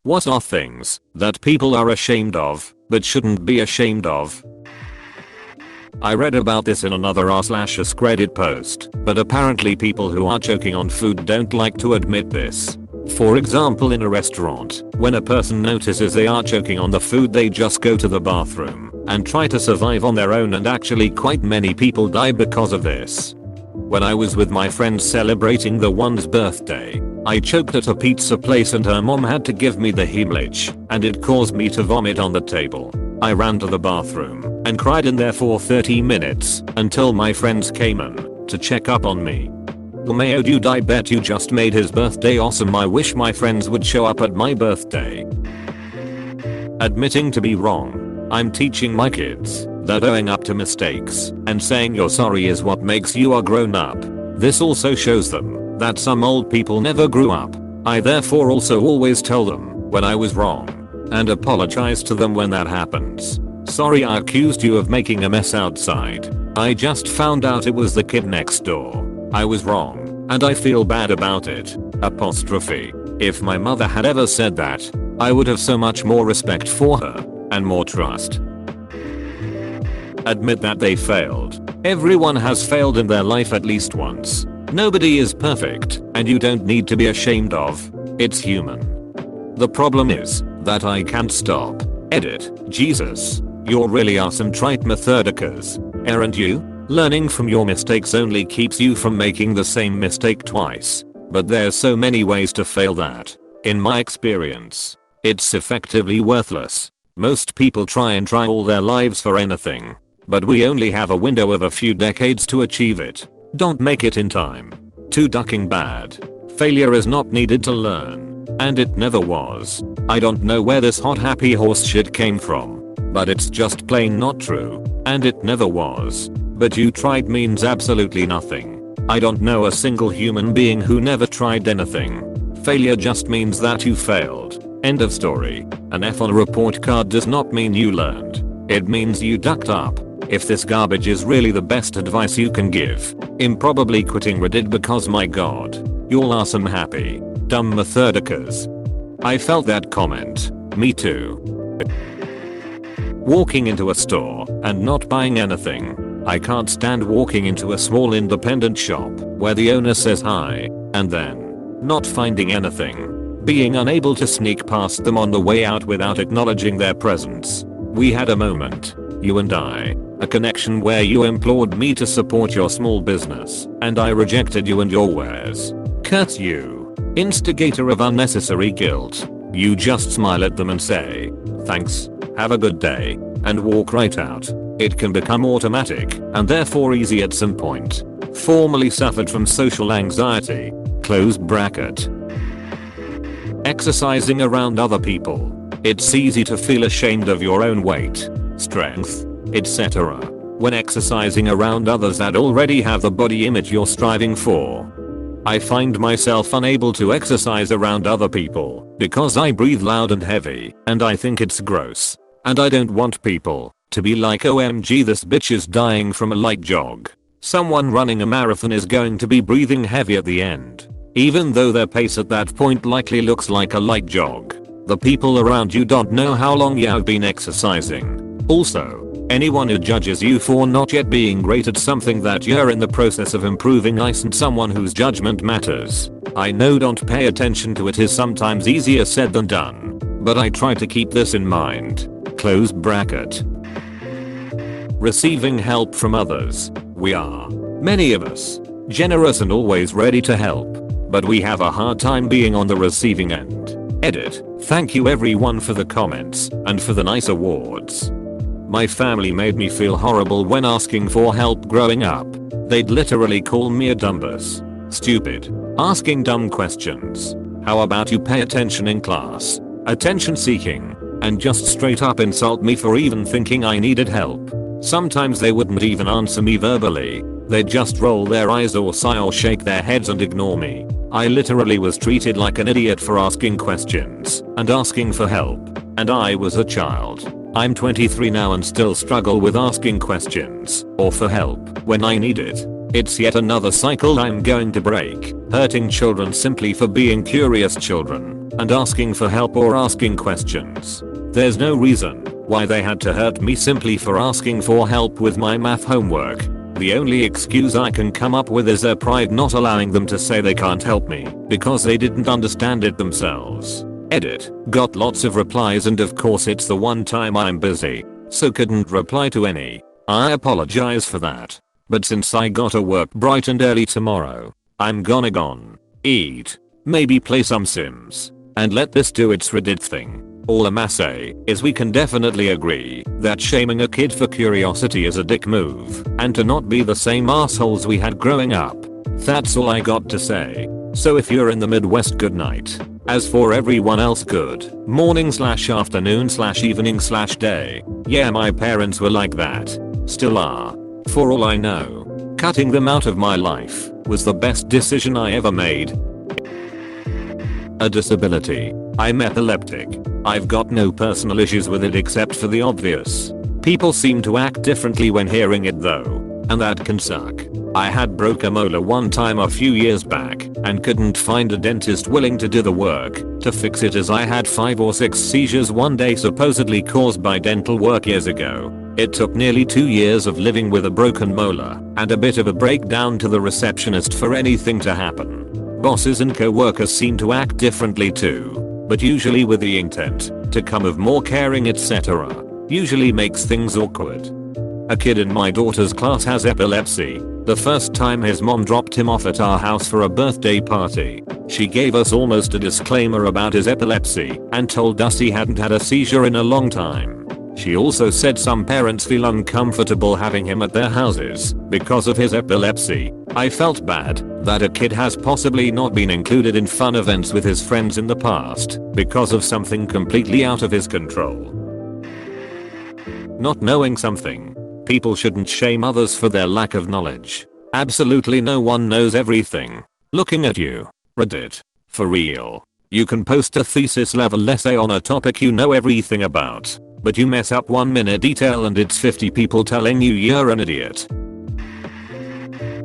What are things that people are ashamed of, but shouldn't be ashamed of? I read about this in another r/AskReddit post, but apparently people who are choking on food don't like to admit this. For example, in a restaurant, when a person notices they are choking on the food, they just go to the bathroom and try to survive on their own, and actually quite many people die because of this. When I was with my friends celebrating the one's birthday, I choked at a pizza place and her mom had to give me the Heimlich, and it caused me to vomit on the table. I ran to the bathroom and cried in there for 30 minutes until my friends came in to check up on me. Mayo dude, I bet you just made his birthday awesome. I wish my friends would show up at my birthday. Admitting to be wrong. I'm teaching my kids that owning up to mistakes and saying you're sorry is what makes you a grown up. This also shows them that some old people never grew up. I therefore also always tell them when I was wrong and apologize to them when that happens. Sorry, I accused you of making a mess outside. I just found out it was the kid next door. I was wrong and I feel bad about it. Apostrophe. If my mother had ever said that, I would have so much more respect for her and more trust. Admit that they failed. Everyone has failed in their life at least once. Nobody is perfect, and you don't need to be ashamed of. It's human. The problem is that I can't stop. Edit. Jesus. You're really awesome, trite methodicas. Aren't you? Learning from your mistakes only keeps you from making the same mistake twice. But there's so many ways to fail that, in my experience, it's effectively worthless. Most people try all their lives for anything. But we only have a window of a few decades to achieve it. Don't make it in time. Too ducking bad. Failure is not needed to learn. And it never was. I don't know where this hot happy horse shit came from. But it's just plain not true. And it never was. But you tried means absolutely nothing. I don't know a single human being who never tried anything. Failure just means that you failed. End of story. An F on a report card does not mean you learned. It means you ducked up. If this garbage is really the best advice you can give, I'm probably quitting Reddit because my god, you'll awesome happy, dumb methodicas. I felt that comment. Me too. Walking into a store and not buying anything. I can't stand walking into a small independent shop where the owner says hi and then not finding anything. Being unable to sneak past them on the way out without acknowledging their presence. We had a moment, you and I, a connection where you implored me to support your small business, and I rejected you and your wares. Curse you. Instigator of unnecessary guilt. You just smile at them and say, thanks, have a good day, and walk right out. It can become automatic, and therefore easy at some point. Formerly suffered from social anxiety. Close bracket. Exercising around other people. It's easy to feel ashamed of your own weight, strength, etc. when exercising around others that already have the body image you're striving for. I find myself unable to exercise around other people because I breathe loud and heavy and I think it's gross. And I don't want people to be like, OMG, this bitch is dying from a light jog. Someone running a marathon is going to be breathing heavy at the end. Even though their pace at that point likely looks like a light jog. The people around you don't know how long you've been exercising. Also, anyone who judges you for not yet being great at something that you're in the process of improving isn't someone whose judgment matters. I know don't pay attention to it is sometimes easier said than done. But I try to keep this in mind. Close bracket. Receiving help from others. We are, many of us, generous and always ready to help. But we have a hard time being on the receiving end. Edit. Thank you everyone for the comments and for the nice awards. My family made me feel horrible when asking for help growing up. They'd literally call me a dumbass. Stupid. Asking dumb questions. How about you pay attention in class? Attention seeking. And just straight up insult me for even thinking I needed help. Sometimes they wouldn't even answer me verbally. They'd just roll their eyes or sigh or shake their heads and ignore me. I literally was treated like an idiot for asking questions and asking for help. And I was a child. I'm 23 now and still struggle with asking questions or for help when I need it. It's yet another cycle I'm going to break. hurting children simply for being curious children and asking for help or asking questions. There's no reason why they had to hurt me simply for asking for help with my math homework. The only excuse I can come up with is their pride not allowing them to say they can't help me because they didn't understand it themselves. Edit. Got lots of replies and of course it's the one time I'm busy, so couldn't reply to any. I apologize for that. But since I gotta work bright and early tomorrow, I'm gonna eat, maybe play some Sims, and let this do its Reddit thing. All I'ma say is we can definitely agree that shaming a kid for curiosity is a dick move and to not be the same assholes we had growing up. That's all I got to say. So if you're in the Midwest, good night. As for everyone else, good morning/afternoon/evening/day. Yeah, my parents were like that. Still are. For all I know, cutting them out of my life was the best decision I ever made. A disability. I'm epileptic. I've got no personal issues with it except for the obvious. People seem to act differently when hearing it though, and that can suck. I had broke a molar one time a few years back and couldn't find a dentist willing to do the work to fix it as I had 5 or 6 seizures one day supposedly caused by dental work years ago. It took nearly 2 years of living with a broken molar and a bit of a breakdown to the receptionist for anything to happen. Bosses and co-workers seem to act differently too, but usually with the intent to come of more caring, etc. Usually makes things awkward. A kid in my daughter's class has epilepsy. The first time his mom dropped him off at our house for a birthday party, she gave us almost a disclaimer about his epilepsy and told us he hadn't had a seizure in a long time. She also said some parents feel uncomfortable having him at their houses because of his epilepsy. I felt bad that a kid has possibly not been included in fun events with his friends in the past because of something completely out of his control. Not knowing something. People shouldn't shame others for their lack of knowledge. Absolutely no one knows everything. Looking at you. Reddit. For real. You can post a thesis level essay on a topic you know everything about, but you mess up 1 minute detail and it's 50 people telling you you're an idiot.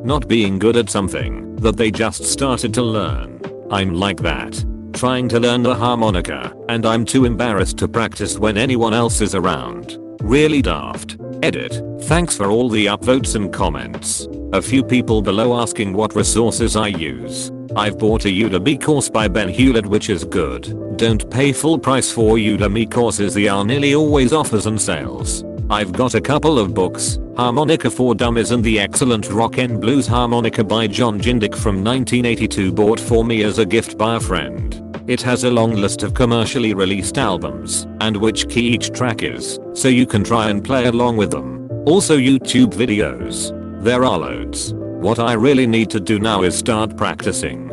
Not being good at something that they just started to learn. I'm like that. Trying to learn the harmonica and I'm too embarrassed to practice when anyone else is around. Really daft. Edit. Thanks for all the upvotes and comments. A few people below asking what resources I use. I've bought a Udemy course by Ben Hewlett which is good. Don't pay full price for Udemy courses, they are nearly always offers and sales. I've got a couple of books, Harmonica for Dummies and the excellent Rock and Blues Harmonica by John Jindick from 1982 bought for me as a gift by a friend. It has a long list of commercially released albums and which key each track is, so you can try and play along with them. Also YouTube videos. There are loads. What I really need to do now is start practicing.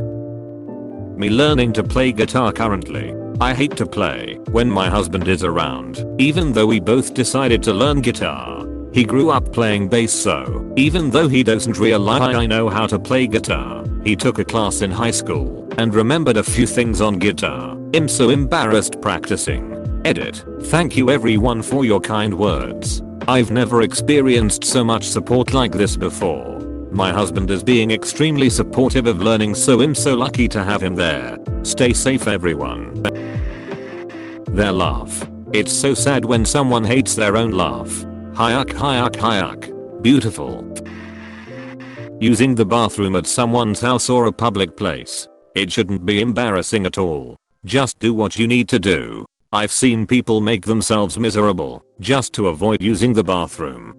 Me learning to play guitar currently. I hate to play when my husband is around, even though we both decided to learn guitar. He grew up playing bass, so even though he doesn't realize I know how to play guitar, he took a class in high school and remembered a few things on guitar. I'm so embarrassed practicing. Edit. Thank you everyone for your kind words. I've never experienced so much support like this before. My husband is being extremely supportive of learning, so I'm so lucky to have him there. Stay safe everyone. Their laugh. It's so sad when someone hates their own laugh. Hayuk hayuk hayuk. Beautiful. Using the bathroom at someone's house or a public place. It shouldn't be embarrassing at all. Just do what you need to do. I've seen people make themselves miserable just to avoid using the bathroom.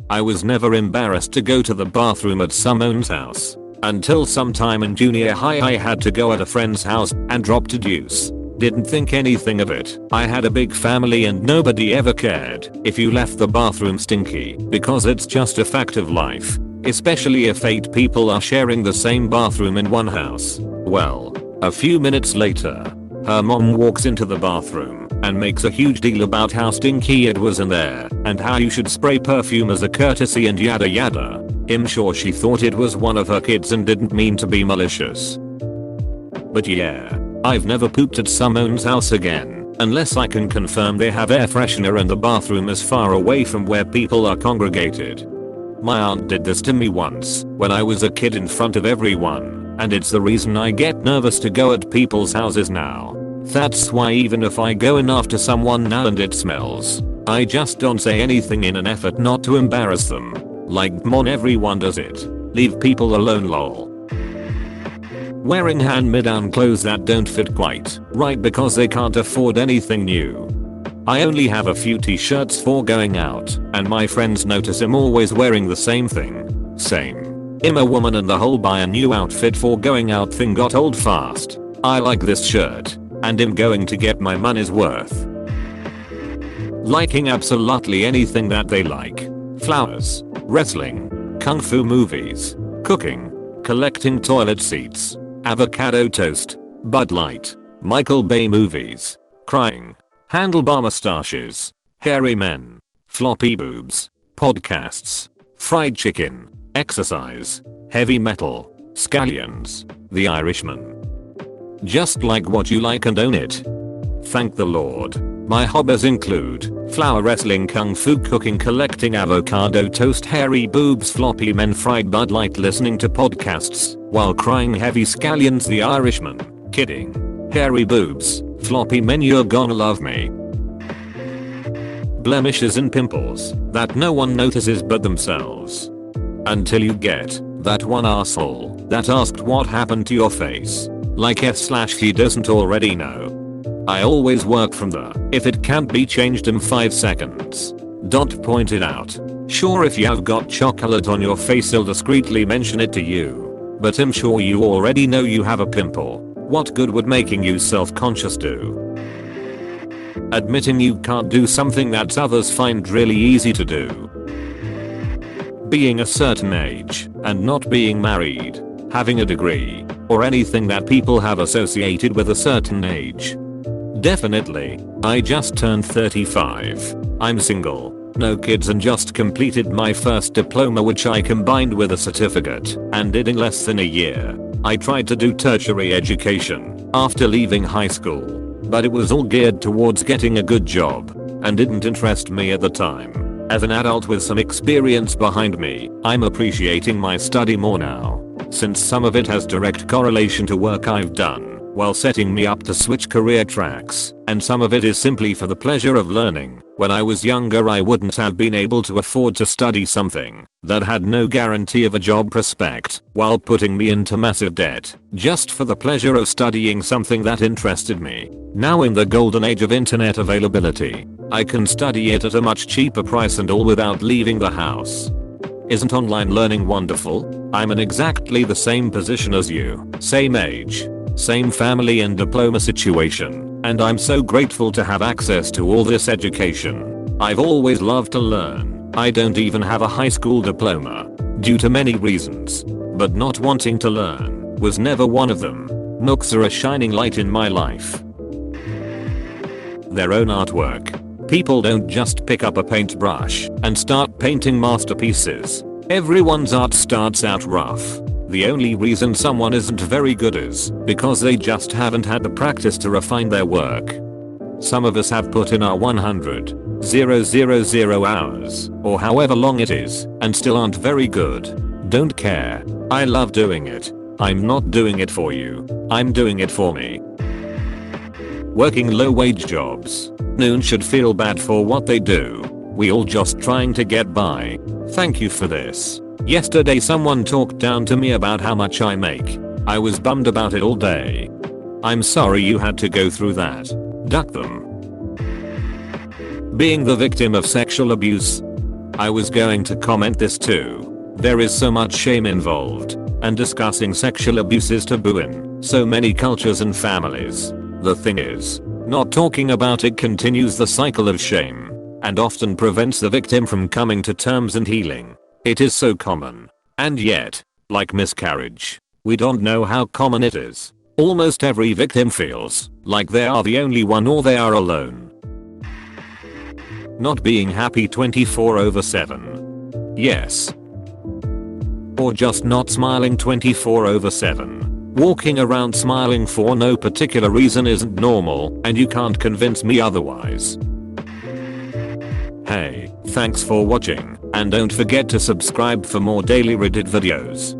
I was never embarrassed to go to the bathroom at someone's house until sometime in junior high I had to go at a friend's house and dropped a deuce. Didn't think anything of it. I had a big family and nobody ever cared if you left the bathroom stinky because it's just a fact of life. Especially if 8 people are sharing the same bathroom in one house. Well, a few minutes later, her mom walks into the bathroom and makes a huge deal about how stinky it was in there and how you should spray perfume as a courtesy and yada yada. I'm sure she thought it was one of her kids and didn't mean to be malicious. But yeah, I've never pooped at someone's house again, unless I can confirm they have air freshener and the bathroom is far away from where people are congregated. My aunt did this to me once when I was a kid in front of everyone, And it's the reason I get nervous to go at people's houses now. That's why even if I go in after someone now and it smells, I just don't say anything in an effort not to embarrass them. Like, mon, everyone does it. Leave people alone, lol. Wearing hand-me-down clothes that don't fit quite right because they can't afford anything new. I only have a few t-shirts for going out, and my friends notice I'm always wearing the same thing. Same. I'm a woman and the whole buy a new outfit for going out thing got old fast. I like this shirt, and I'm going to get my money's worth. Liking absolutely anything that they like. Flowers, wrestling, kung fu movies, cooking, collecting toilet seats, avocado toast, Bud Light, Michael Bay movies, crying, handlebar mustaches, hairy men, floppy boobs, podcasts, fried chicken, exercise, heavy metal, scallions, The Irishman. Just like what you like and own it. Thank the Lord. My hobbies include flower wrestling, kung fu, cooking, collecting avocado toast, hairy boobs, floppy men, fried Bud Light, listening to podcasts while crying, heavy scallions, The Irishman. Kidding. Hairy boobs, floppy men, you're gonna love me. Blemishes and pimples that no one notices but themselves. Until you get that one asshole that asked what happened to your face. Like he doesn't already know. I always work from the if it can't be changed in 5 seconds. Pointed out. Sure, if you have got chocolate on your face I'll discreetly mention it to you. But I'm sure you already know you have a pimple. What good would making you self-conscious do? Admitting you can't do something that others find really easy to do. Being a certain age and not being married, having a degree, or anything that people have associated with a certain age. Definitely. I just turned 35. I'm single, no kids, and just completed my first diploma, which I combined with a certificate and did in less than a year. I tried to do tertiary education after leaving high school, but it was all geared towards getting a good job and didn't interest me at the time. As an adult with some experience behind me, I'm appreciating my study more now, since some of it has direct correlation to work I've done while setting me up to switch career tracks, and some of it is simply for the pleasure of learning. When I was younger I wouldn't have been able to afford to study something that had no guarantee of a job prospect, while putting me into massive debt, just for the pleasure of studying something that interested me. Now in the golden age of internet availability, I can study it at a much cheaper price and all without leaving the house. Isn't online learning wonderful? I'm in exactly the same position as you, same age, same family and diploma situation, and I'm so grateful to have access to all this education. I've always loved to learn. I don't even have a high school diploma, due to many reasons, but not wanting to learn was never one of them. Nooks are a shining light in my life. Their own artwork. People don't just pick up a paintbrush and start painting masterpieces. Everyone's art starts out rough. The only reason someone isn't very good is because they just haven't had the practice to refine their work. Some of us have put in our 100,000 hours, or however long it is, and still aren't very good. Don't care. I love doing it. I'm not doing it for you. I'm doing it for me. Working low-wage jobs. Noon should feel bad for what they do. We all just trying to get by. Thank you for this. Yesterday someone talked down to me about how much I make. I was bummed about it all day. I'm sorry you had to go through that. Duck them. Being the victim of sexual abuse. I was going to comment this too. There is so much shame involved, and discussing sexual abuse is taboo in so many cultures and families. The thing is, not talking about it continues the cycle of shame, and often prevents the victim from coming to terms and healing. It is so common. And yet, like miscarriage, we don't know how common it is. Almost every victim feels like they are the only one or they are alone. Not being happy 24/7. Yes. Or just not smiling 24/7. Walking around smiling for no particular reason isn't normal, and you can't convince me otherwise. Hey, thanks for watching, and don't forget to subscribe for more daily Reddit videos.